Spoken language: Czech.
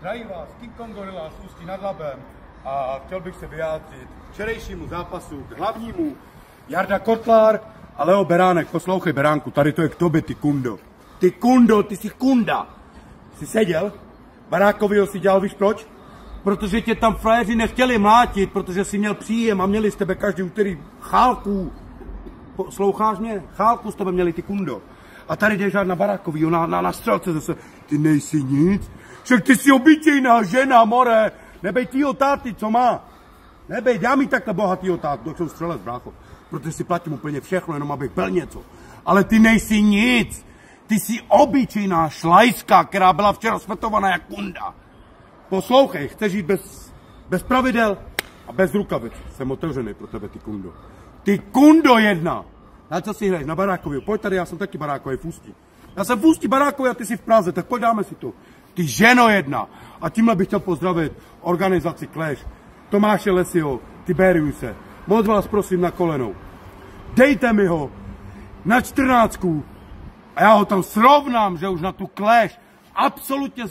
Zdravím vás, King Kong Gorilla z Ústí nad Labem a chtěl bych se vyjádřit k včerejšímu zápasu, k hlavnímu. Jarda Kotlár a Leo Beránek. Poslouchej, Beránku, tady to je k tobě, ty kundo. Ty kundo, ty jsi kunda. Jsi seděl, Barákovi si dělal, víš proč? Protože tě tam frajeři nechtěli mlátit, protože jsi měl příjem a měli z tebe každý úterý chálku. Posloucháš mě? Chálku z tebe měli, ty kundo. A tady jdeš na Barákovýho, na střelce zase. Ty nejsi nic. Však ty jsi obyčejná žena, more. Nebej týho táty, co má. Nebej, dá mi takhle bohatýho tátu, to jsou střelec, brácho. Protože si platím úplně všechno, jenom abych byl něco. Ale ty nejsi nic. Ty jsi obyčejná šlajská, která byla včera svetovaná jak kunda. Poslouchej, chceš jít bez pravidel a bez rukavic. Jsem otevřený pro tebe, ty kundo. Ty kundo jedna. Na co si hraješ? Na Barákově. Pojď tady, já jsem taky Barákový v Ústí. Já jsem v Ústí Barákově a ty jsi v Praze, tak pojď dáme si to. Ty ženo jedna. A tímhle bych chtěl pozdravit organizaci Clash. Tomáše Lesiho, Tiberiuse. Moc vás prosím na kolenou. Dejte mi ho na 14 a já ho tam srovnám, že už na tu Clash absolutně